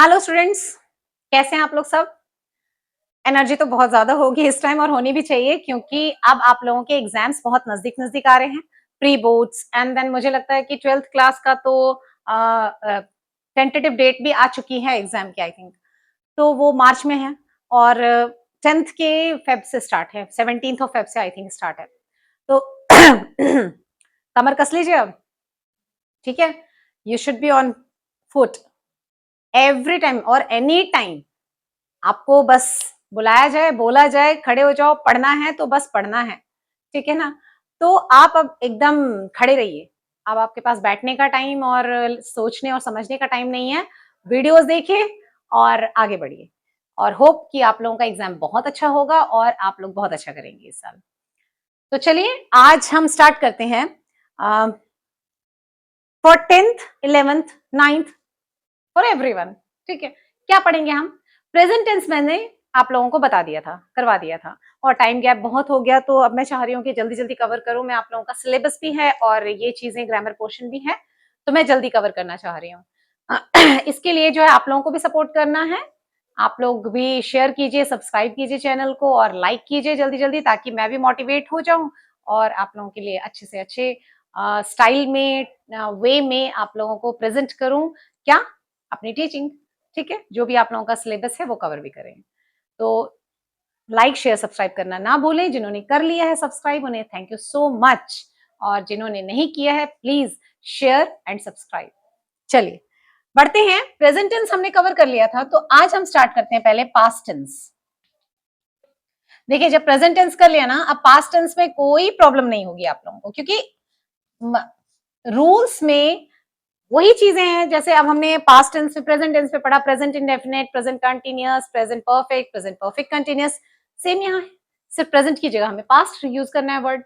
Hello students, कैसे हैं आप लोग सब। एनर्जी तो बहुत ज्यादा होगी इस टाइम और होनी भी चाहिए क्योंकि अब आप लोगों के एग्जाम्स बहुत नजदीक नजदीक आ रहे हैं, प्री बोर्ड्स एंड देन मुझे लगता है कि 12th क्लास का तो टेंटेटिव डेट भी आ चुकी है एग्जाम की आई थिंक। तो वो मार्च में है और 10th के फेब से स्टार्ट है, 17th ऑफ फेब से आई थिंक स्टार्ट है। तो कमर कस लीजिए अब, ठीक है। You should be on foot every time और एनी टाइम। आपको बस बुलाया जाए, बोला जाए, खड़े हो जाओ, पढ़ना है तो बस पढ़ना है, ठीक है ना। तो आप अब एकदम खड़े रहिए। अब आपके पास बैठने का टाइम और सोचने और समझने का टाइम नहीं है। वीडियोस देखिए और आगे बढ़िए और होप कि आप लोगों का एग्जाम बहुत अच्छा होगा और आप लोग बहुत अच्छा करेंगे इस साल। तो चलिए आज हम स्टार्ट करते हैं for 10th 11th 9th for everyone. ठीक है, क्या पढ़ेंगे हम। प्रेजेंट टेंस मैंने आप लोगों को बता दिया था, करवा दिया था और टाइम गैप बहुत हो गया तो अब मैं चाह रही हूँ कि जल्दी जल्दी कवर करूँ। मैं आप लोगों का सिलेबस भी है और ये चीजें ग्रामर पोर्शन भी है तो मैं जल्दी कवर करना चाह रही हूँ। इसके लिए जो है आप लोगों को भी सपोर्ट करना है। आप लोग भी शेयर कीजिए, सब्सक्राइब कीजिए चैनल को और लाइक कीजिए जल्दी जल्दी ताकि मैं भी मोटिवेट हो जाऊं और आप लोगों के लिए अच्छे से अच्छे स्टाइल में, वे में आप लोगों को प्रेजेंट करूं। क्या, अपनी टीचिंग। ठीक है, जो भी आप लोगों का सिलेबस है वो कवर भी करें। तो लाइक शेयर सब्सक्राइब करना ना भूलें। जिन्होंने कर लिया है सब्सक्राइब उन्हें थैंक यू सो मच और जिन्होंने नहीं किया है प्लीज शेयर एंड सब्सक्राइब। चलिए बढ़ते हैं। प्रेजेंट टेंस हमने कवर कर लिया था तो आज हम स्टार्ट करते हैं पहले पास्ट टेंस। देखिए जब प्रेजेंट टेंस कर लिया ना, अब पास्ट टेंस में कोई प्रॉब्लम नहीं होगी आप लोगों को क्योंकि रूल्स में वही चीजें हैं जैसे अब हमने पास्ट टेंस पे, प्रेजेंट टेंस पे पढ़ा, present indefinite, present continuous, present perfect continuous. Same यहाँ है, सिर्फ प्रेजेंट की जगह हमें पास्ट यूज करना है वर्ड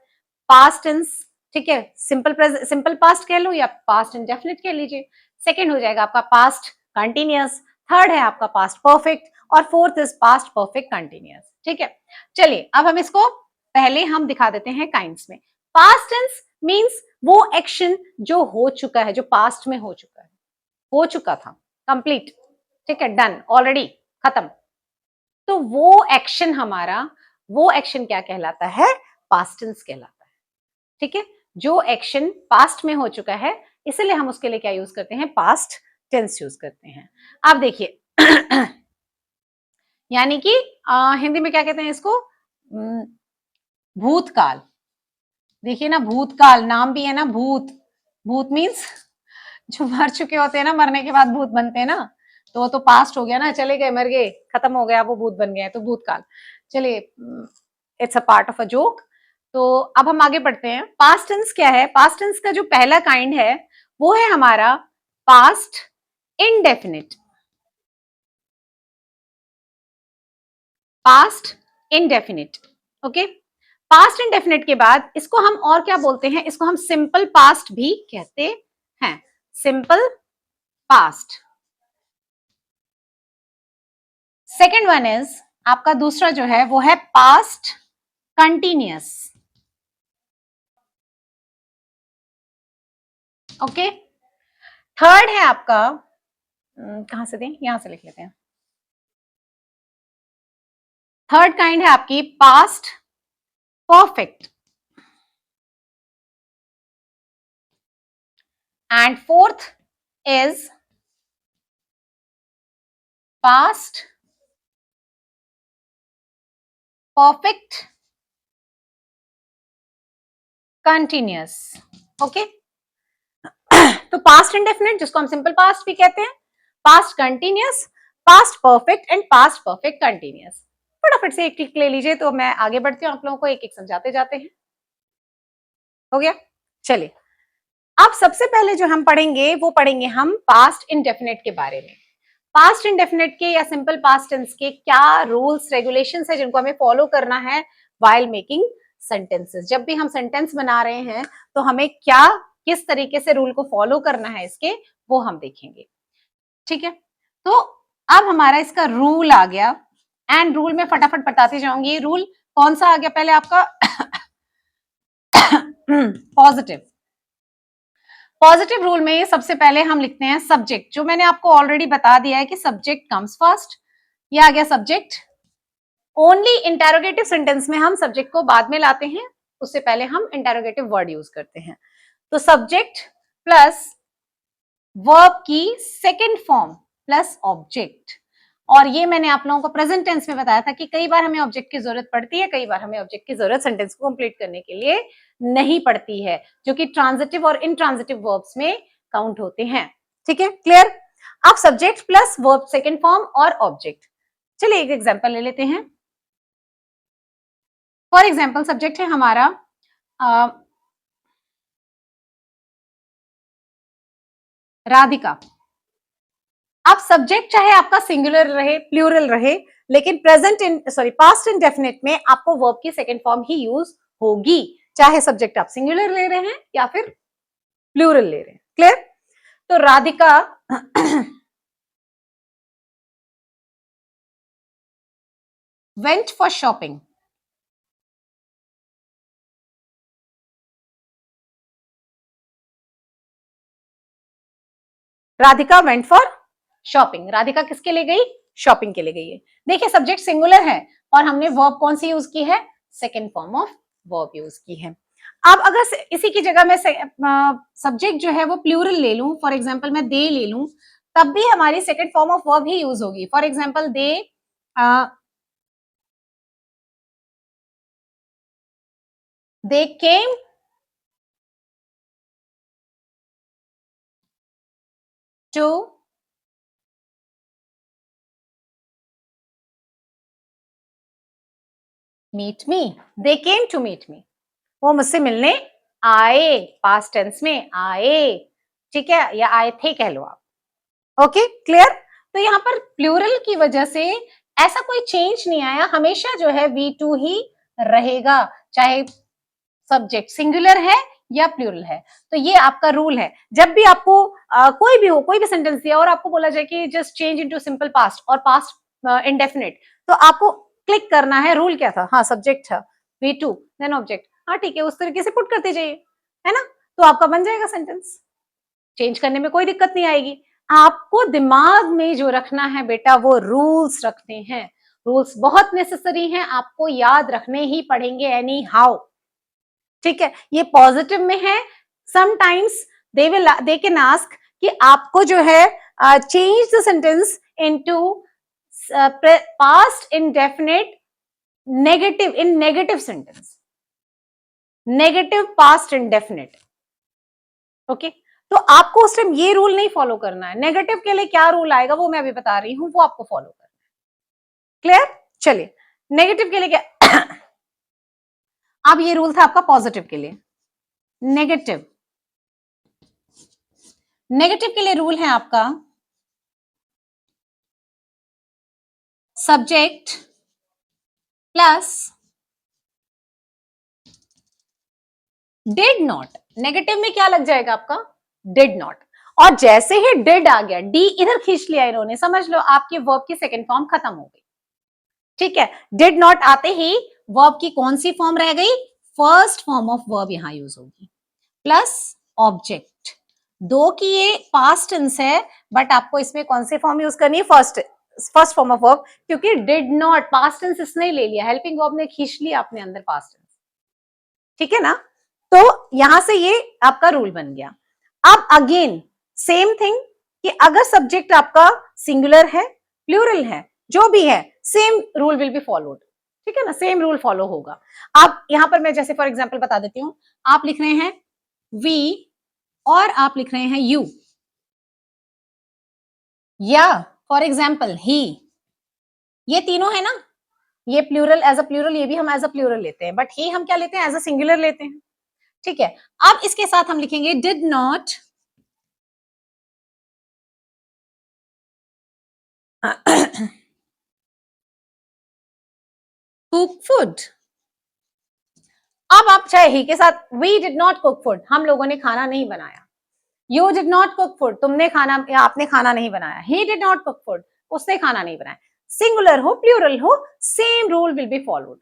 पास्ट टेंस। ठीक है, सिंपल पास्ट कह लो या पास्ट इंडेफिनिट कह लीजिए। सेकंड हो जाएगा आपका पास्ट कंटीन्यूअस, थर्ड है आपका पास्ट परफेक्ट और fourth is past perfect continuous. ठीक है, चलिए अब हम इसको पहले हम दिखा देते हैं काइंड्स में। पास्ट टेंस मींस वो एक्शन जो हो चुका है, जो पास्ट में हो चुका है, हो चुका था, कंप्लीट, ठीक है, डन, ऑलरेडी, खत्म। तो वो एक्शन हमारा, वो एक्शन क्या कहलाता है, पास्ट टेंस कहलाता है। ठीक है, जो एक्शन पास्ट में हो चुका है इसलिए हम उसके लिए क्या यूज करते हैं, पास्ट टेंस यूज करते हैं। अब देखिए यानी कि हिंदी में क्या कहते हैं इसको, भूतकाल। देखिए ना, भूतकाल नाम भी है ना, भूत, भूत मीन्स जो मर चुके होते हैं ना, मरने के बाद भूत बनते हैं ना, तो वो तो पास्ट हो गया ना, चले गए, मर गए, खत्म हो गया, वो भूत बन गए, तो भूतकाल। चलिए, it's a part of a joke. तो अब हम आगे बढ़ते हैं। पास्ट टेंस क्या है, पास्ट टेंस का जो पहला काइंड है वो है हमारा past indefinite. Past indefinite, okay. Past indefinite के बाद इसको हम और क्या बोलते हैं, इसको हम सिंपल पास्ट भी कहते हैं, simple past. Second one is आपका दूसरा जो है वो है पास्ट कंटिन्यूअस, ओके। थर्ड है आपका, कहां से दें, यहां से लिख लेते हैं। थर्ड काइंड है आपकी past perfect and fourth is past perfect continuous, okay. तो पास्ट इंडेफिनिट जिसको हम सिंपल पास्ट भी कहते हैं, past continuous, past perfect and past perfect continuous. फटाफट से एक टिक ले लीजिए तो मैं आगे बढ़ती हूँ, आप लोगों को एक एक समझाते जाते हैं। हो गया, चलिए अब सबसे पहले जो हम पढ़ेंगे वो पढ़ेंगे हम पास्ट इंडेफिनिट के बारे में। पास्ट इंडेफिनिट के या सिंपल पास्ट टेंस के क्या रूल्स रेगुलेशंस है जिनको हमें फॉलो करना है व्हाइल मेकिंग सेंटेंसेस। जब भी हम सेंटेंस बना रहे हैं तो हमें क्या, किस तरीके से रूल को फॉलो करना है इसके, वो हम देखेंगे। ठीक है, तो अब हमारा इसका रूल आ गया एंड रूल में फटाफट बताती जाऊंगी। रूल कौन सा आ गया पहले आपका, पॉजिटिव। पॉजिटिव रूल में सबसे पहले हम लिखते हैं सब्जेक्ट, जो मैंने आपको ऑलरेडी बता दिया है कि सब्जेक्ट कम्स फर्स्ट। ये आ गया सब्जेक्ट। ओनली इंटेरोगेटिव सेंटेंस में हम सब्जेक्ट को बाद में लाते हैं, उससे पहले हम इंटेरोगेटिव वर्ड यूज करते हैं। तो सब्जेक्ट प्लस वर्ब की सेकेंड फॉर्म प्लस ऑब्जेक्ट। और ये मैंने आप लोगों को प्रेजेंट टेंस में बताया था कि कई बार हमें ऑब्जेक्ट की जरूरत पड़ती है, कई बार हमें ऑब्जेक्ट की जरूरत सेंटेंस को कंप्लीट करने के लिए नहीं पड़ती है, जो कि ट्रांजिटिव और इनट्रांजिटिव वर्ब्स में काउंट होते हैं। ठीक है, क्लियर। आप subject plus verb second form और ऑब्जेक्ट। चलिए एक एग्जांपल ले लेते हैं। फॉर एग्जांपल सब्जेक्ट है हमारा राधिका। अब सब्जेक्ट चाहे आपका सिंगुलर रहे प्लूरल रहे, लेकिन पास्ट इंडेफिनिट में आपको वर्ब की सेकेंड फॉर्म ही यूज होगी, चाहे सब्जेक्ट आप सिंगुलर ले रहे हैं या फिर प्लूरल ले रहे हैं। क्लियर। तो Radhika went for shopping. Radhika went for shopping. Radhika किसके लिए गई? शॉपिंग के लिए गई है। देखिए सब्जेक्ट सिंगुलर है और हमने वर्ब कौन सी यूज की है? Second form of verb use की है। अब अगर इसी की जगह मैं सब्जेक्ट जो है वो प्लूरल ले लूं, फॉर एग्जांपल मैं दे ले लूं, तब भी हमारी सेकेंड फॉर्म ऑफ वर्ब ही यूज होगी। For example they came to meet me. They came to meet me, वो मुझसे मिलने आए, पास्ट टेंस में आए। ठीक है, या आए थे कह लो आप। Okay, clear. तो यहाँ पर प्लूरल की वजह से ऐसा कोई चेंज नहीं आया, हमेशा जो है V2 ही रहेगा, चाहे सब्जेक्ट सिंगुलर है या प्लूरल है। तो ये आपका रूल है। जब भी आपको कोई भी हो, कोई भी सेंटेंस दिया और आपको बोला जाए कि just change into simple past और पास्ट इंडेफिनिट, तो आपको क्लिक करना है। रूल क्या था? हाँ, सब्जेक्ट था, V2 देन ऑब्जेक्ट। हाँ ठीक है, उस तरीके से पुट करते जाइए, है ना, तो आपका बन जाएगा सेंटेंस। चेंज करने में कोई दिक्कत नहीं आएगी। आपको दिमाग में जो रखना है बेटा, वो रूल्स रखने हैं। रूल्स बहुत नेसेसरी हैं, आपको याद रखने ही पड़ेंगे एनी हाउ। ठीक है, ये पॉजिटिव में है। समटाइम्स दे कैन आस्क कि आपको जो है change the sentence into past indefinite negative, in negative sentence, negative past indefinite. Okay, तो आपको उस टाइम ये रूल नहीं फॉलो करना है। नेगेटिव के लिए क्या रूल आएगा वो मैं अभी बता रही हूं, वो आपको फॉलो करना है। क्लियर। चलिए, नेगेटिव के लिए क्या अब ये रूल था आपका पॉजिटिव के लिए। नेगेटिव, नेगेटिव के लिए रूल है आपका subject plus did not. Negative में क्या लग जाएगा आपका? Did not. और जैसे ही डिड आ गया, डी इधर खींच लिया इन्होंने, समझ लो आपकी वर्ब की सेकेंड फॉर्म खत्म हो गई। ठीक है, डिड नॉट आते ही वर्ब की कौन सी फॉर्म रह गई? फर्स्ट फॉर्म ऑफ वर्ब यहां यूज होगी, प्लस ऑब्जेक्ट। दो की ये पास्ट टेंस है, बट आपको इसमें कौन सी फॉर्म यूज करनी है? फर्स्ट फॉर्म ऑफ वर्ब, क्योंकि डिड नॉट पास्ट टेंस इसने ले लिया, हेल्पिंग वर्ब ने खींच लिया अपने अंदर पास्ट टेंस। ठीक है ना, तो यहां से ये आपका रूल बन गया। अब अगेन सेम थिंग कि अगर सब्जेक्ट आपका सिंगुलर है प्लूरल है, जो भी है, same rule will be followed. ठीक है ना, सेम रूल फॉलो होगा। आप यहां पर मैं जैसे फॉर एग्जांपल बता देती हूं, आप लिख रहे हैं वी और आप लिख रहे हैं यू, या फॉर एग्जांपल ही, ये तीनों है ना, ये प्लूरल एज अ प्लूरल, ये भी हम एज अ प्लूरल लेते हैं, बट ही हम क्या लेते हैं? एज अ सिंगुलर लेते हैं। ठीक है, अब इसके साथ हम लिखेंगे डिड नॉट कुक फूड। अब आप चाहे ही के साथ we did not cook food, हम लोगों ने खाना नहीं बनाया। You did not cook food, तुमने खाना या आपने खाना नहीं बनाया। He did not cook food, उसने खाना नहीं बनाया। सिंगुलर हो प्लूरल हो, same rule will be followed.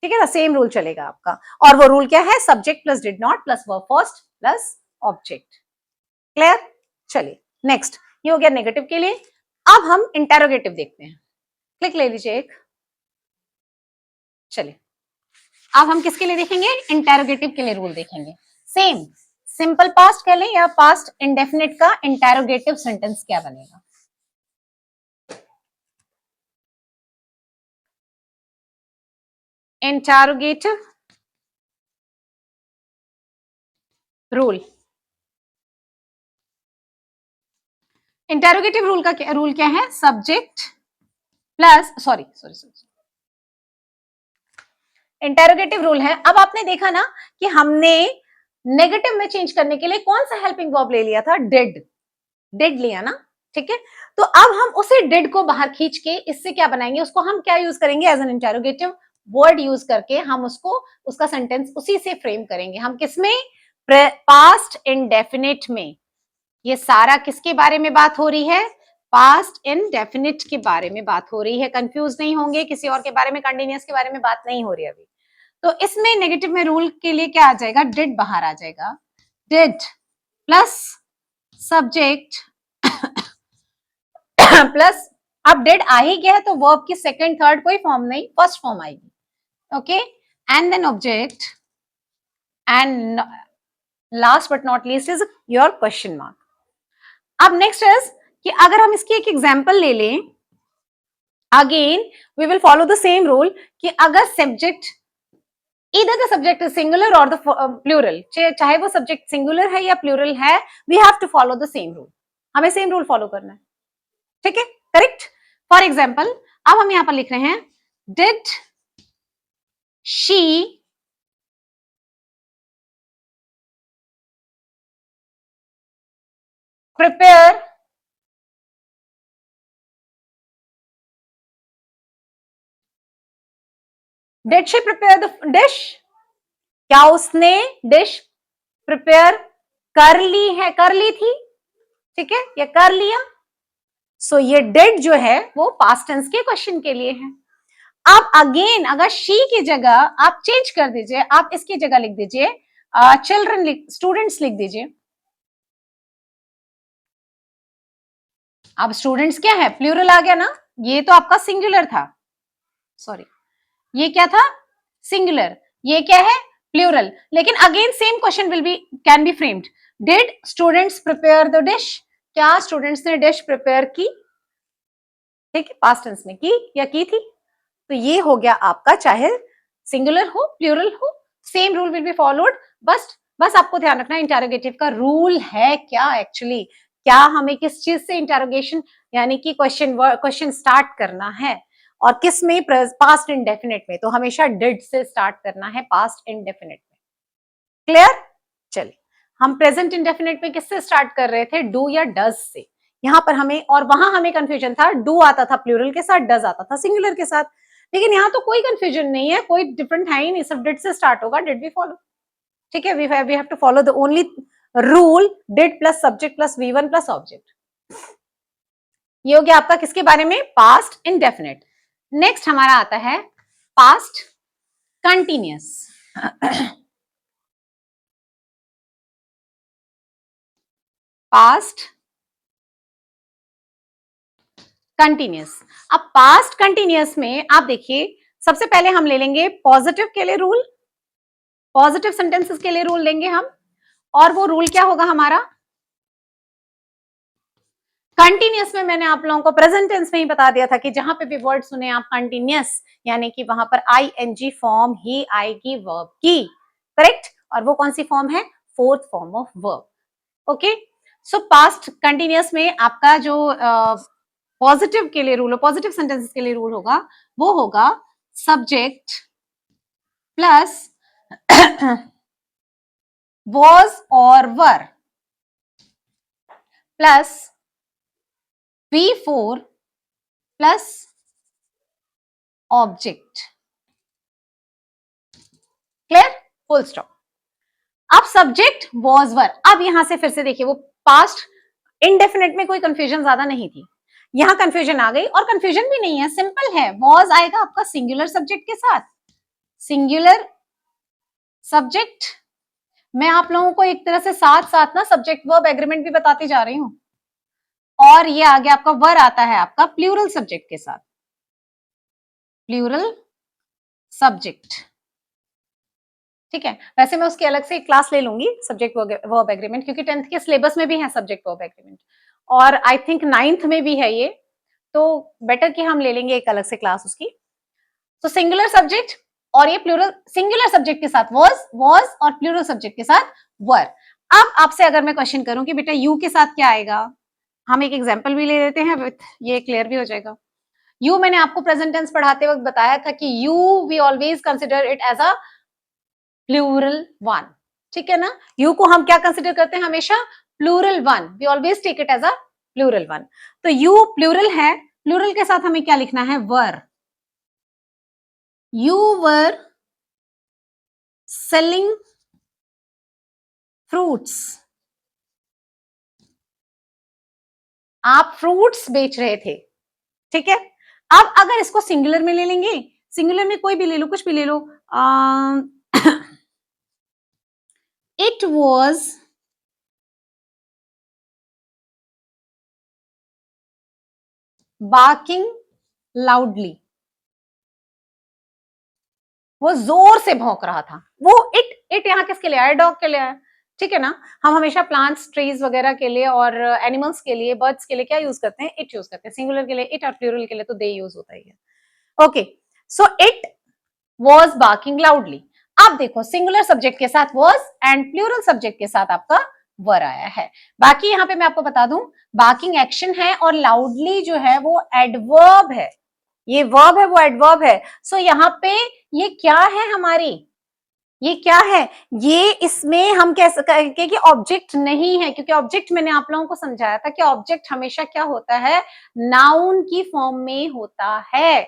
ठीक है ना, सेम रूल चलेगा आपका। और वो रूल क्या है? Subject plus did not plus verb first plus object. Clear? चलिए नेक्स्ट, ये हो गया नेगेटिव के लिए। अब हम इंटेरोगेटिव देखते हैं। क्लिक ले लीजिए एक। चलिए अब हम किसके लिए देखेंगे? इंटेरोगेटिव के लिए रूल देखेंगे। सेम सिंपल पास्ट कह लें या पास्ट इंडेफिनिट का इंटेरोगेटिव सेंटेंस क्या बनेगा? Interrogative rule. इंटेरोगेटिव रूल का रूल क्या है? Subject plus sorry sorry sorry interrogative rule है। अब आपने देखा ना कि हमने नेगेटिव में चेंज करने के लिए कौन सा हेल्पिंग वर्ब ले लिया था? डिड। डिड लिया ना, ठीक है। तो अब हम उसे डिड को बाहर खींच के इससे क्या बनाएंगे? उसको हम क्या यूज करेंगे? As an interrogative word use करके हम उसको उसका सेंटेंस उसी से फ्रेम करेंगे। हम किसमें? पास्ट इंडेफिनिट में। ये सारा किसके बारे में बात हो रही है? पास्ट इंडेफिनिट के बारे में बात हो रही है। कंफ्यूज नहीं होंगे, किसी और के बारे में, कंटिन्यूअस के बारे में बात नहीं हो रही अभी। तो इसमें नेगेटिव में रूल के लिए क्या आ जाएगा? डिड बाहर आ जाएगा। डिड प्लस सब्जेक्ट प्लस, अब डिड आ ही गया है तो वर्ब की सेकंड थर्ड कोई फॉर्म नहीं, फर्स्ट फॉर्म आएगी। Okay, and then object, and last but not least is your question mark. अब नेक्स्ट इज कि अगर हम इसकी एक एग्जांपल ले लें, again we will follow the same rule कि अगर subject either the subject is singular or the plural, चाहे वो सब्जेक्ट सिंगुलर है या प्लूरल है, we have to follow the same rule। हमें सेम रूल फॉलो करना है, ठीक है, करेक्ट। फॉर एग्जाम्पल अब हम यहां पर लिख रहे हैं did she prepare did she prepare the dish? क्या उसने डिश प्रिपेयर कर ली है, कर ली थी, ठीक है, या कर लिया? सो ये डिड जो है वो पास्ट टेंस के क्वेश्चन के लिए है। आप अगेन अगर शी की जगह आप चेंज कर दीजिए, आप इसकी जगह लिख दीजिए चिल्ड्रन, स्टूडेंट्स लिख दीजिए। अब स्टूडेंट्स क्या है? प्लूरल आ गया ना, ये तो आपका सिंगुलर था, सॉरी ये क्या था? सिंगुलर। ये क्या है? प्लूरल। लेकिन again same question will be can be framed. Did students prepare the dish? क्या स्टूडेंट्स ने डिश प्रिपेयर की? ठीक है, पास्ट टेंस में की या की थी। तो ये हो गया आपका, चाहे सिंगुलर हो प्लूरल हो, same rule will be followed. बस आपको ध्यान रखना इंटेरोगेटिव का रूल है क्या एक्चुअली, क्या हमें किस चीज से इंटेरोगेशन यानी कि क्वेश्चन स्टार्ट करना है, और किस में? पास्ट इंडेफिनिट में। तो हमेशा डिड से स्टार्ट करना है पास्ट इंडेफिनिट में। क्लियर? चलिए हम प्रेजेंट इंडेफिनिट में किससे स्टार्ट कर रहे थे? डू या डज से। यहां पर हमें, और वहां हमें कंफ्यूजन था, डू आता था प्लूरल के साथ, डज आता था सिंगुलर के साथ। लेकिन यहाँ तो कोई कंफ्यूजन नहीं है, कोई डिफरेंट है ही नहीं, सिर्फ डिड से स्टार्ट होगा, डिड वी फॉलो। ठीक है, we have to follow the only rule did plus subject plus V1 plus object. ये हो गया आपका किसके बारे में? Past indefinite. नेक्स्ट हमारा आता है पास्ट कंटिन्यूअस। Past continuous. अब पास्ट कंटिन्यूअस में आप देखिए, सबसे पहले हम ले लेंगे पॉजिटिव के लिए रूल, पॉजिटिव सेंटेंसेस के लिए रूल लेंगे हम, और वो रूल क्या होगा हमारा? कंटिन्यूअस में मैंने आप लोगों को प्रेजेंट टेंस में ही बता दिया था कि जहां पे भी वर्ड सुने आप कंटिन्यूअस, यानी कि वहां पर ING फॉर्म ही आएगी वर्ब की, करेक्ट। और वो कौन सी फॉर्म है? Fourth form of verb. Okay, so past continuous में आपका जो पॉजिटिव के लिए रूल, पॉजिटिव सेंटेंसेस के लिए रूल होगा, वो होगा सब्जेक्ट प्लस was और were plus V4 plus object. Clear? Full stop. अब सब्जेक्ट was were, अब यहां से फिर से देखिए, वो पास्ट इंडेफिनिट में कोई कंफ्यूजन ज्यादा नहीं थी, यहां कंफ्यूजन आ गई, और कंफ्यूजन भी नहीं है, सिंपल है। was आएगा आपका सिंगुलर सब्जेक्ट के साथ, सिंगुलर सब्जेक्ट मैं आप लोगों को एक तरह से साथ साथ ना सब्जेक्ट वर्ब एग्रीमेंट भी बताती जा रही हूं, और ये आगे आपका वर आता है आपका प्लूरल सब्जेक्ट के साथ, प्लूरल सब्जेक्ट, ठीक है। वैसे मैं उसकी अलग से एक क्लास ले लूंगी सब्जेक्ट वर्ब एग्रीमेंट, क्योंकि 10th के सिलेबस में भी है सब्जेक्ट वर्ब एग्रीमेंट, और आई थिंक 9th में भी है ये, तो बेटर कि हम ले लेंगे एक अलग से क्लास उसकी। तो सिंगुलर सब्जेक्ट और ये प्लूरल, सिंगुलर सब्जेक्ट के साथ वॉज और प्लूरल सब्जेक्ट के साथ वर। अब आपसे अगर मैं क्वेश्चन करूं कि बेटा यू के साथ क्या आएगा, हम एक एग्जांपल भी ले लेते हैं, ये क्लियर भी हो जाएगा। यू मैंने आपको प्रेजेंट टेंस पढ़ाते वक्त बताया था कि you we always consider it as a plural one, ठीक है ना। यू को हम क्या कंसिडर करते हैं हमेशा, plural one, we always take it as a plural one. तो यू प्लूरल है, प्लूरल के साथ हमें क्या लिखना है, were. You were selling fruits. आप फ्रूट्स बेच रहे थे, ठीक है। अब अगर इसको सिंगुलर में ले लेंगे, सिंगुलर में कोई भी ले लो, कुछ भी ले लो, इट वॉज बार्किंग लाउडली, वो जोर से भौंक रहा था। वो इट यहाँ किसके लिए आया, डॉग के लिए आया, ठीक है ना। हम हमेशा प्लांट्स ट्रीज वगैरह के लिए और एनिमल्स के लिए, बर्ड्स के लिए क्या यूज करते हैं, इट यूज करते हैं। सिंगुलर के लिए इट और प्लूरल के लिए तो दे यूज होता ही है। Okay, so it was barking loudly. अब देखो सिंगुलर सब्जेक्ट के साथ वॉज एंड प्लूरल सब्जेक्ट के साथ आपका वर आया है। बाकी यहाँ पे मैं आपको बता दूं, बार्किंग एक्शन है और लाउडली जो है वो एडवर्ब है, ये वर्ब है वो एडवर्ब है। सो यहाँ पे ये क्या है हमारी, ये क्या है, ये इसमें हम कह सकें कि ऑब्जेक्ट नहीं है, क्योंकि ऑब्जेक्ट मैंने आप लोगों को समझाया था कि ऑब्जेक्ट हमेशा क्या होता है, नाउन की फॉर्म में होता है।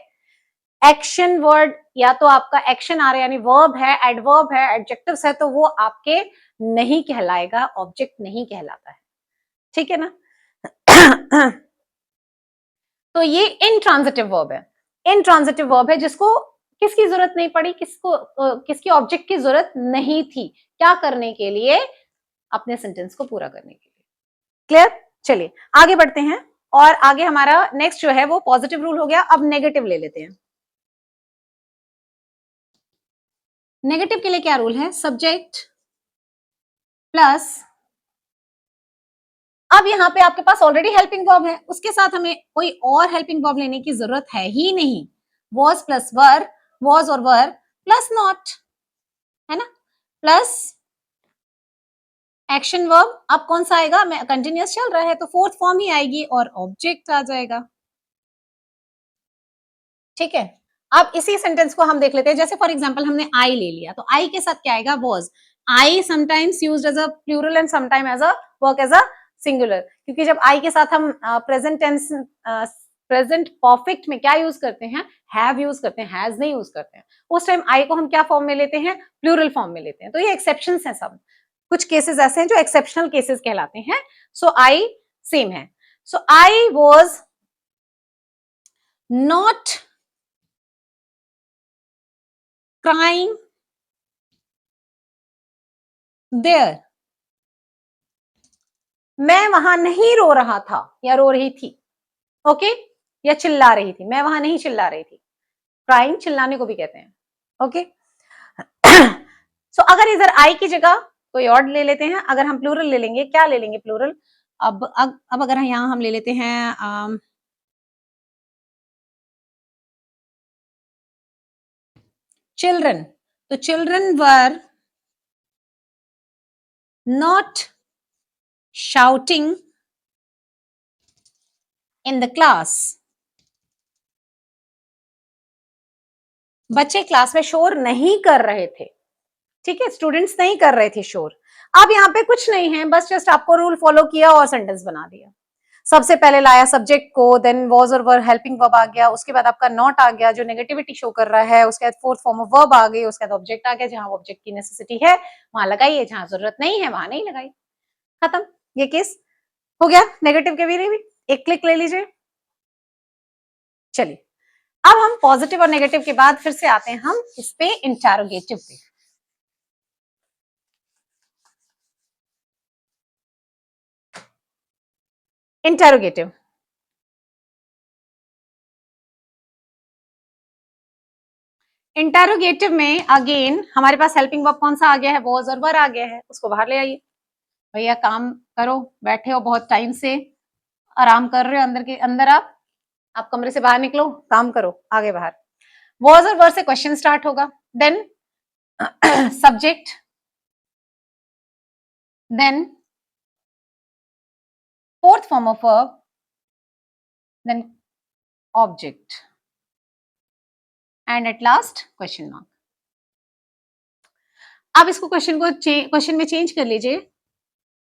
एक्शन वर्ड या तो आपका एक्शन आ रहा है यानी वर्ब है, एडवर्ब है, एडजेक्टिव्स है, तो वो आपके नहीं कहलाएगा, ऑब्जेक्ट नहीं कहलाता है, ठीक है ना। तो ये इनट्रांजिटिव वर्ब है, इनट्रांजिटिव वर्ब है जिसको किसकी जरूरत नहीं पड़ी, किसकी ऑब्जेक्ट की जरूरत नहीं थी, क्या करने के लिए, अपने सेंटेंस को पूरा करने के लिए। क्लियर, चलिए आगे बढ़ते हैं। और आगे हमारा नेक्स्ट जो है वो पॉजिटिव रूल हो गया। अब नेगेटिव ले लेते हैं। नेगेटिव के लिए क्या रूल है, सब्जेक्ट प्लस, अब यहाँ पे आपके पास ऑलरेडी हेल्पिंग वर्ब है, उसके साथ हमें कोई और हेल्पिंग वर्ब लेने की जरूरत है ही नहीं। वॉज प्लस वर, वॉज और वर प्लस नॉट, है ना, प्लस एक्शन वर्ब। अब कौन सा आएगा, मैं कंटिन्यूअस चल रहा है तो फोर्थ फॉर्म ही आएगी और ऑब्जेक्ट आ जाएगा, ठीक है। अब इसी सेंटेंस को हम देख लेते हैं, जैसे फॉर एग्जांपल हमने आई ले लिया, तो आई के साथ क्या आएगा, was. I sometimes used as a plural and sometime as a work as a singular, क्योंकि जब आई के साथ हम प्रेजेंट टेंस, प्रेजेंट परफेक्ट में क्या यूज करते हैं, हैव यूज करते हैं, हैज नहीं यूज करते हैं। उस टाइम आई को हम क्या फॉर्म में लेते हैं, प्लूरल फॉर्म में लेते हैं। तो ये एक्सेप्शंस हैं सब, कुछ केसेस ऐसे हैं जो एक्सेप्शनल केसेस कहलाते हैं। सो आई सेम है। So I was not crying there, मैं वहां नहीं रो रहा था या रो रही थी, ओके, या चिल्ला रही थी, मैं वहां नहीं चिल्ला रही थी। क्राइंग चिल्लाने को भी कहते हैं, ओके। सो अगर इधर आई की जगह कोई और ले लेते हैं, अगर हम प्लूरल ले लेंगे, क्या ले लेंगे प्लूरल, अब अगर यहां हम ले लेते हैं चिल्ड्रन, तो children were not shouting in the class, बच्चे क्लास में शोर नहीं कर रहे थे, ठीक है, स्टूडेंट्स नहीं कर रहे थे शोर। अब यहाँ पे कुछ नहीं है, बस जस्ट आपको रूल फॉलो किया और सेंटेंस बना दिया। सबसे पहले लाया सब्जेक्ट को, देन वॉज और वर हेल्पिंग वर्ब आ गया, उसके बाद आपका नॉट आ गया जो नेगेटिविटी शो कर रहा है, उसके बाद फोर्थ फॉर्म ऑफ वर्ब आ गई, उसके बाद ऑब्जेक्ट आ गया, जहां ऑब्जेक्ट की नेसेसिटी है वहां लगाइए, जहां जरूरत नहीं है वहां नहीं लगाई, खत्म। ये केस हो गया नेगेटिव के भी। एक क्लिक ले लीजिए। चलिए अब हम पॉजिटिव और नेगेटिव के बाद फिर से आते हैं हम इस पे इंटरोगेटिव पे। इंटेरोगेटिव, इंटेरोगेटिव में अगेन हमारे पास हेल्पिंग वर्ब कौन सा आ गया है, वॉज और वर आ गया है, उसको बाहर ले आइए। भैया काम करो, बैठे हो बहुत टाइम से, आराम कर रहे हो अंदर के अंदर, आप कमरे से बाहर निकलो, काम करो, आगे बाहर। वॉज और वर से क्वेश्चन स्टार्ट होगा, then subject, then fourth form of verb, then object, and at last question mark. अब इसको क्वेश्चन में चेंज कर लीजिए।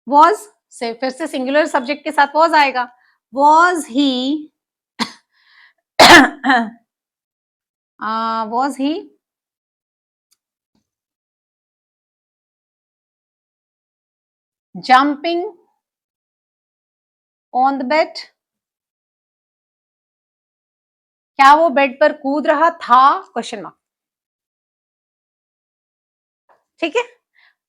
वॉज से फिर से सिंगुलर सब्जेक्ट के साथ वॉज आएगा, was he was he jumping on the bed, क्या वो बेड पर कूद रहा था, क्वेश्चन मार्क। ठीक है,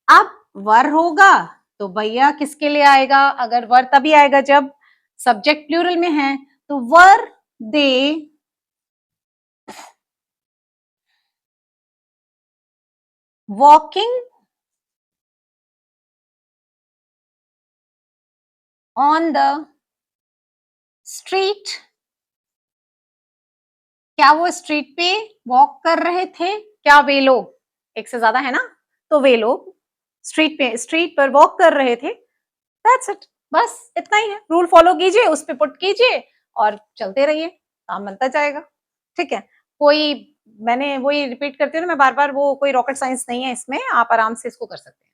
अब वर होगा तो भैया किसके लिए आएगा, अगर वर तभी आएगा जब सब्जेक्ट प्लूरल में है, तो वर दे वॉकिंग ऑन द स्ट्रीट, क्या वो स्ट्रीट पे वॉक कर रहे थे, क्या वे लोग, एक से ज्यादा है ना, तो वे लोग स्ट्रीट पर वॉक कर रहे थे, दैट्स इट, बस इतना ही है। रूल फॉलो कीजिए, उस पे पुट कीजिए और चलते रहिए, काम बनता जाएगा। ठीक है, कोई मैंने वही रिपीट करती हूँ ना मैं बार बार, वो कोई रॉकेट साइंस नहीं है इसमें, आप आराम से इसको कर सकते हैं।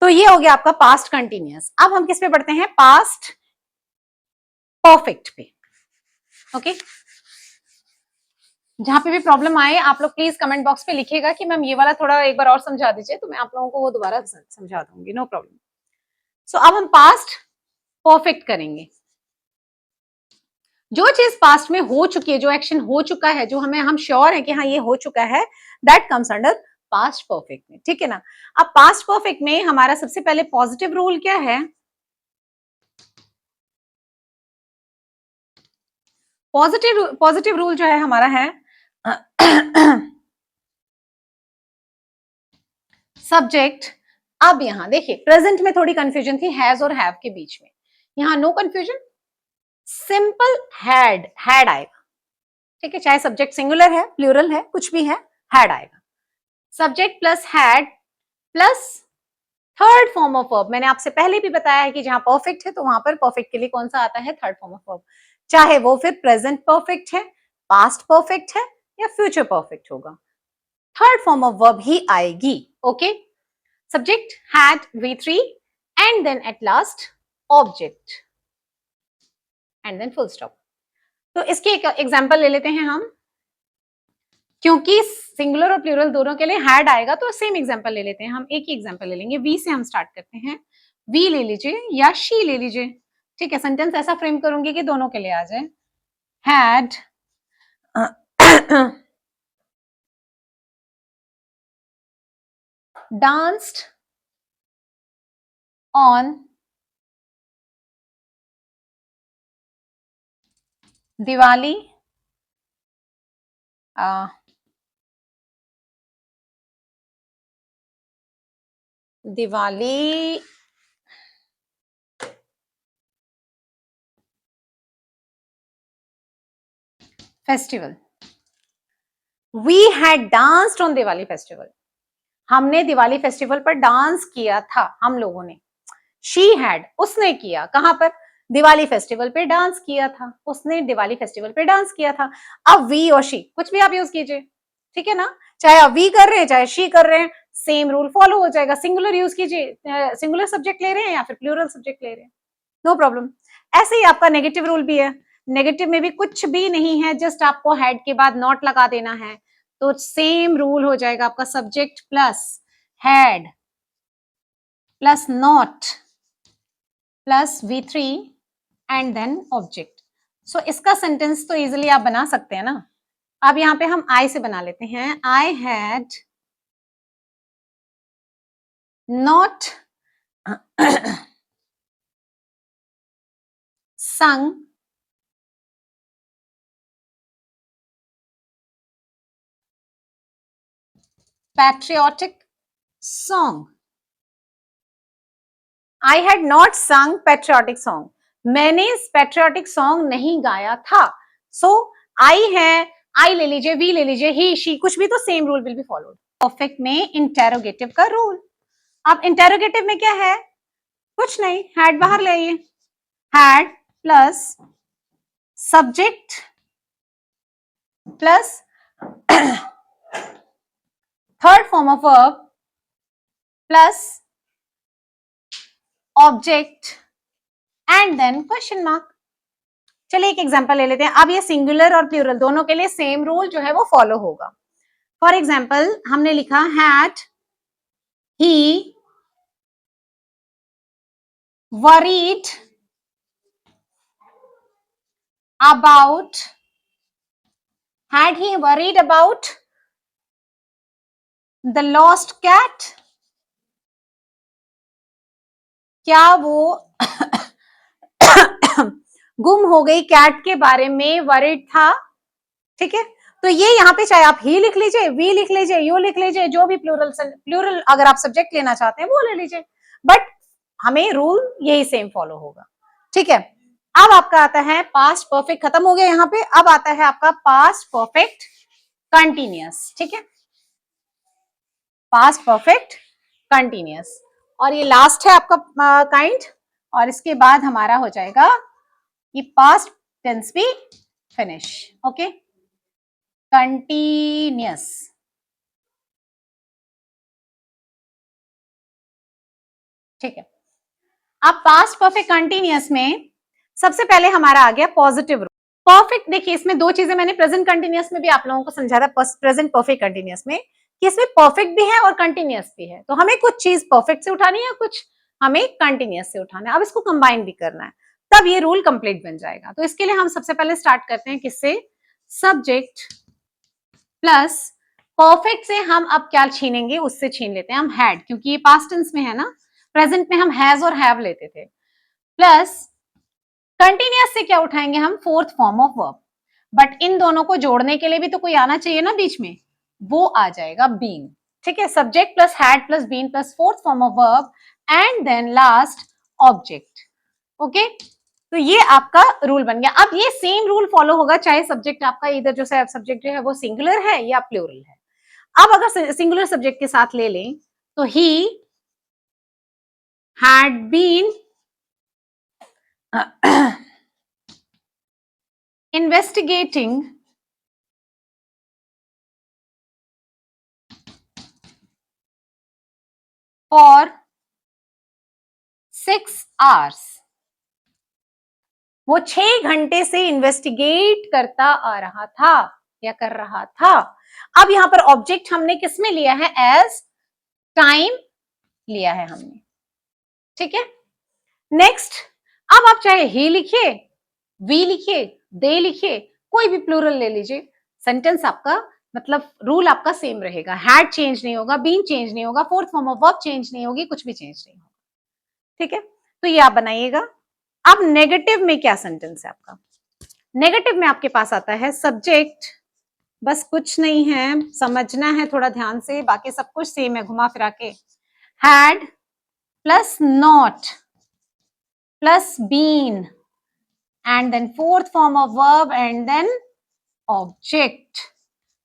तो ये हो गया आपका पास्ट कंटिन्यूअस। अब हम किस पे पढ़ते हैं, पास्ट परफेक्ट पे। ओके, जहां पे भी प्रॉब्लम आए आप लोग प्लीज कमेंट बॉक्स पे लिखिएगा कि मैम ये वाला थोड़ा एक बार और समझा दीजिए, तो मैं आप लोगों को वो दोबारा समझा दूंगी, नो प्रॉब्लम। सो अब हम पास्ट परफेक्ट करेंगे। जो चीज पास्ट में हो चुकी है, जो एक्शन हो चुका है, जो हम श्योर है कि हाँ ये हो चुका है, that comes under past perfect में। ठीक है ना। अब पास्ट परफेक्ट में हमारा सबसे पहले पॉजिटिव रूल क्या है, पॉजिटिव रूल जो है हमारा है सब्जेक्ट। अब यहां देखिए प्रेजेंट में थोड़ी कंफ्यूजन थी हैज और हैव के बीच में, यहां नो कंफ्यूजन, सिंपल हैड आएगा। ठीक है, चाहे सब्जेक्ट सिंगुलर है प्लूरल है कुछ भी है, हैड आएगा। Subject plus had plus third form of verb. मैंने आपसे पहले भी बताया है कि जहां परफेक्ट है तो वहां पर परफेक्ट के लिए कौन सा आता है, थर्ड फॉर्म ऑफ वर्ब, चाहे वो फिर प्रेजेंट परफेक्ट है, पास्ट परफेक्ट है या फ्यूचर परफेक्ट होगा, थर्ड फॉर्म ऑफ वर्ब ही आएगी। Okay, subject had V3 and then at last object and then full stop. तो इसके एक एग्जांपल ले लेते हैं हम, क्योंकि सिंगुलर और प्लूरल दोनों के लिए हैड आएगा तो सेम एग्जांपल ले लेते हैं हम। एक ही एग्जांपल ले लेंगे, वी से हम स्टार्ट करते हैं, वी ले लीजिए या शी ले लीजिए। ठीक है, सेंटेंस ऐसा फ्रेम करूंगी कि दोनों के लिए आ जाए, had danced on Diwali Diwali festival, we had danced on Diwali festival, हमने दिवाली फेस्टिवल पर डांस किया था हम लोगों ने। शी हैड, उसने किया, कहां पर, दिवाली फेस्टिवल पे डांस किया था, उसने दिवाली फेस्टिवल पे डांस किया था। अब वी और शी कुछ भी आप यूज कीजिए, ठीक है ना, चाहे आप वी कर रहे हैं चाहे शी कर रहे हैं, सेम रूल फॉलो हो जाएगा। सिंगुलर यूज कीजिए, सिंगुलर सब्जेक्ट ले रहे हैं या फिर प्लूरल सब्जेक्ट ले रहे हैं, नो प्रॉब्लम। ऐसे ही आपका नेगेटिव रूल भी है, नेगेटिव में भी कुछ भी नहीं है, जस्ट आपको हेड के बाद नॉट लगा देना है, तो सेम रूल हो जाएगा आपका, subject plus had plus not plus V3 and then object. So इसका सेंटेंस तो इजिली आप बना सकते हैं ना। अब यहां पे हम आई से बना लेते हैं, I had not sung patriotic song. I had not sung patriotic song. मैंने patriotic song नहीं गाया था. So I है, I ले लीजिए, we ले लीजिए, he, she, कुछ भी तो same rule will be followed. Perfect में interrogative का rule. अब interrogative में क्या है? कुछ नहीं, had बाहर ले आइए. Had plus subject plus third form of verb plus object and then question mark. चलिए एक एग्जांपल ले लेते हैं. अब ये सिंगुलर और प्लूरल दोनों के लिए सेम रूल जो है वो फॉलो होगा. फॉर एग्जांपल हमने लिखा had he worried about, had he worried about the lost cat. क्या वो गुम हो गई कैट के बारे में वरीड था. ठीक है, तो ये यहाँ पे चाहे आप ही लिख लीजिए, वी लिख लीजिए, यू लिख लीजिए, जो भी प्लूरल अगर आप सब्जेक्ट लेना चाहते हैं वो ले लीजिए, बट हमें रूल यही सेम फॉलो होगा. ठीक है, अब आपका आता है पास्ट परफेक्ट. खत्म हो गया यहाँ पे. अब आता है आपका पास्ट परफेक्ट कंटिन्यूअस. ठीक है, पास्ट परफेक्ट कंटिन्यूअस, और ये लास्ट है आपका काइंड. और इसके बाद हमारा हो जाएगा ये पास्ट टेंस भी फिनिश. Okay, continuous. ठीक है, अब पास्ट परफेक्ट कंटिन्यूअस में सबसे पहले हमारा आ गया पॉजिटिव रूल. परफेक्ट, देखिए इसमें दो चीजें मैंने प्रेजेंट कंटिन्यूअस में भी आप लोगों को समझा था, प्रेजेंट परफेक्ट कंटिन्यूअस में, कि इसमें परफेक्ट भी है और कंटिन्यूअस भी है. तो हमें कुछ चीज परफेक्ट से उठानी है, कुछ हमें कंटिन्यूअस से उठाना है. अब इसको कंबाइन भी करना है, तब ये रूल कंप्लीट बन जाएगा. तो इसके लिए हम सबसे पहले स्टार्ट करते हैं किससे? सब्जेक्ट प्लस परफेक्ट से हम अब क्या छीनेंगे, उससे छीन लेते हैं हम हैड, क्योंकि ये पास्ट टेंस में है ना. प्रेजेंट में हम हैज और हैव लेते थे. प्लस कंटिन्यूअस से क्या उठाएंगे हम? Fourth form of verb. But in दोनों को जोड़ने के लिए भी तो कोई आना चाहिए ना बीच में, वो आ जाएगा बीन. ठीक है, subject plus had plus been plus fourth form of verb and then last object. Okay, तो ये आपका रूल बन गया. अब ये सेम रूल फॉलो होगा चाहे सब्जेक्ट आपका इधर जो सब्जेक्ट जो है वो सिंगुलर है या प्लूरल है. अब अगर सिंगुलर सब्जेक्ट के साथ ले लें तो he had been investigating for 6 hours. वो 6 घंटे से इन्वेस्टिगेट करता आ रहा था या कर रहा था. अब यहां पर ऑब्जेक्ट हमने किसमें लिया है? एज टाइम लिया है हमने. ठीक है, नेक्स्ट. अब आप चाहे ही लिखिए, वी लिखिए, दे लिखिए, कोई भी प्लूरल ले लीजिए, सेंटेंस आपका मतलब रूल आपका सेम रहेगा. हैड चेंज नहीं होगा, बीन चेंज नहीं होगा, fourth form of verb change नहीं होगी, कुछ भी चेंज नहीं होगा. ठीक है, तो ये आप बनाइएगा. अब नेगेटिव में क्या सेंटेंस है आपका? नेगेटिव में आपके पास आता है सब्जेक्ट, बस कुछ नहीं है, समझना है थोड़ा ध्यान से, बाकी सब कुछ सेम है घुमा फिरा के. Had plus not plus been and then fourth form of verb and then object.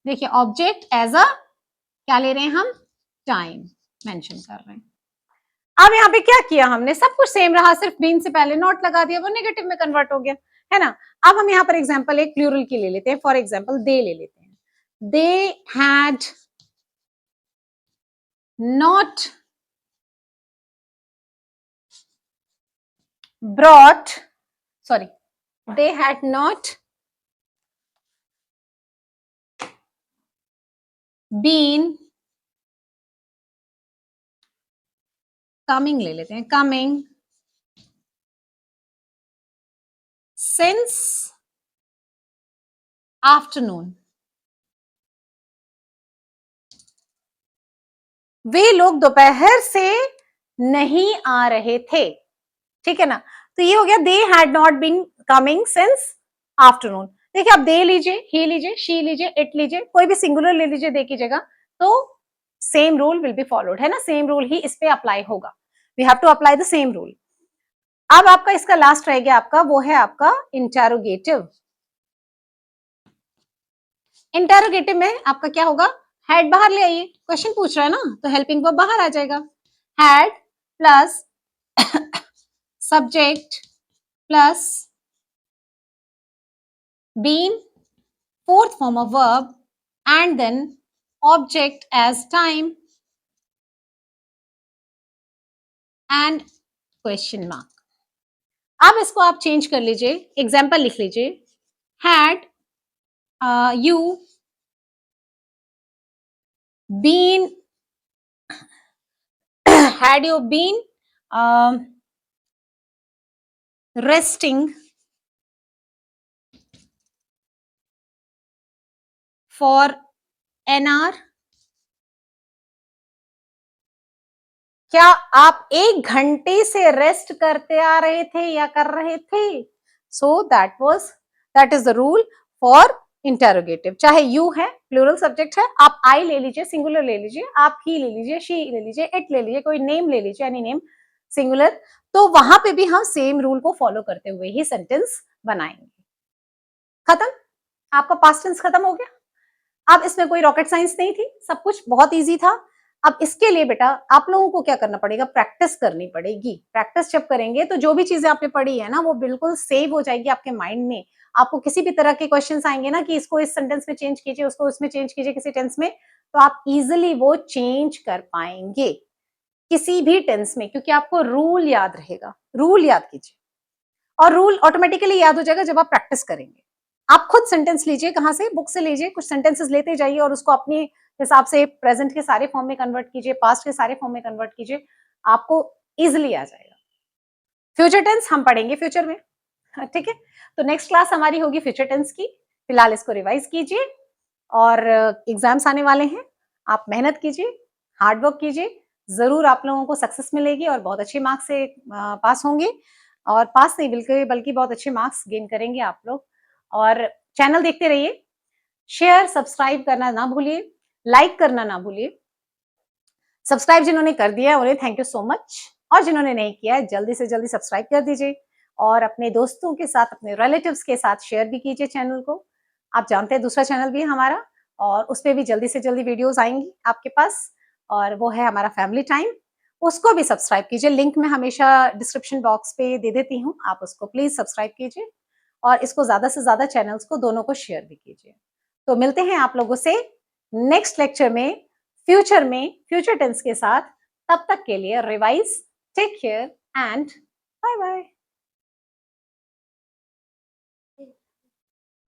देखिए ऑब्जेक्ट एज अ क्या ले रहे हैं हम? टाइम मेंशन कर रहे हैं. अब यहाँ पे क्या किया हमने? सब कुछ सेम रहा, सिर्फ बीन से पहले नॉट लगा दिया, वो नेगेटिव में कन्वर्ट हो गया है ना. अब हम यहाँ पर एग्जांपल एक प्लूरल की ले लेते हैं. फॉर एग्जांपल दे ले लेते हैं. दे had not brought, sorry, they had not been coming, ले लेते हैं coming since afternoon. वे लोग दोपहर से नहीं आ रहे थे. ठीक है ना। तो ये हो गया they had not been coming since afternoon. देखिए आप दे लीजिए, ही लीजिए, शी लीजिए, इट लीजिए, कोई भी सिंगुलर ले लीजिए दे की जगह, तो same rule will be followed, है ना, सेम रूल ही इस पे अप्लाई होगा। We have to apply the same rule. अब आपका इसका लास्ट रह गया आपका, वो है आपका इंटेरोगेटिव। इंटेरोगेटिव में आपका क्या होगा, हैड बाहर ले आइए, क्वेश्चन पूछ रहा है ना, तो हेल्पिंग वर्ब बाहर आ जाएगा। Had plus subject plus been, fourth form of verb, and then object as time and question mark. अब इसको आप चेंज कर लीजिए, एग्जाम्पल लिख लीजिए, had you been, had you been resting for an hour, क्या आप 1 घंटे से रेस्ट करते आ रहे थे या कर रहे थे? So that is the rule for interrogative. चाहे यू है, प्लूरल सब्जेक्ट है, आप आई ले लीजिए, सिंगुलर ले लीजिए, आप ही ले लीजिए, शी ले लीजिए, इट ले लीजिए, कोई नेम ले लीजिए, एनी नेम सिंगुलर, तो वहां पे भी हम सेम रूल को फॉलो करते हुए ही सेंटेंस बनाएंगे। खत्म, आपका पास्ट टेंस खत्म हो गया। अब इसमें कोई रॉकेट साइंस नहीं थी, सब कुछ बहुत इजी था। अब इसके लिए बेटा आप लोगों को क्या करना पड़ेगा, प्रैक्टिस करनी पड़ेगी। प्रैक्टिस जब करेंगे तो जो भी चीजें आपने पढ़ी है ना, वो बिल्कुल सेव हो जाएगी आपके माइंड में। आपको किसी भी तरह के क्वेश्चंस आएंगे ना कि इसको इस सेंटेंस में चेंज कीजिए, उसको इसमें चेंज कीजिए किसी टेंस में, तो आप इजिली वो चेंज कर पाएंगे किसी भी टेंस में, क्योंकि आपको रूल याद रहेगा। रूल याद कीजिए, और रूल ऑटोमेटिकली याद हो जाएगा जब आप प्रैक्टिस करेंगे। आप खुद सेंटेंस लीजिए, कहाँ से, बुक से लीजिए, कुछ सेंटेंसेस लेते जाइए और उसको अपने हिसाब से प्रेजेंट के सारे फॉर्म में कन्वर्ट कीजिए, पास्ट के सारे फॉर्म में कन्वर्ट कीजिए, आपको इजिली आ जाएगा। फ्यूचर टेंस हम पढ़ेंगे फ्यूचर में, ठीक है। तो नेक्स्ट क्लास हमारी होगी फ्यूचर टेंस की। फिलहाल इसको रिवाइज कीजिए, और एग्जाम्स आने वाले हैं, आप मेहनत कीजिए, हार्ड वर्क कीजिए, जरूर आप लोगों को सक्सेस मिलेगी और बहुत अच्छे मार्क्स से पास होंगे, और पास नहीं बल्कि बहुत अच्छे मार्क्स गेन करेंगे आप लोग। और चैनल देखते रहिए, शेयर सब्सक्राइब करना ना भूलिए, लाइक करना ना भूलिए। सब्सक्राइब जिन्होंने कर दिया है उन्हें थैंक यू सो मच, और जिन्होंने नहीं किया है जल्दी से जल्दी सब्सक्राइब कर दीजिए, और अपने दोस्तों के साथ, अपने रिलेटिव्स के साथ शेयर भी कीजिए चैनल को। आप जानते हैं दूसरा चैनल भी है हमारा, और उस पर भी जल्दी से जल्दी वीडियोस आएंगी आपके पास, और वो है हमारा फैमिली टाइम। उसको भी सब्सक्राइब कीजिए, लिंक मैं हमेशा डिस्क्रिप्शन बॉक्स पे दे देती हूँ, आप उसको प्लीज सब्सक्राइब कीजिए, और इसको ज्यादा से ज्यादा चैनल्स को दोनों को शेयर भी कीजिए। तो मिलते हैं आप लोगों से नेक्स्ट लेक्चर में, फ्यूचर में, फ्यूचर टेंस के साथ। तब तक के लिए revise, take care and bye bye.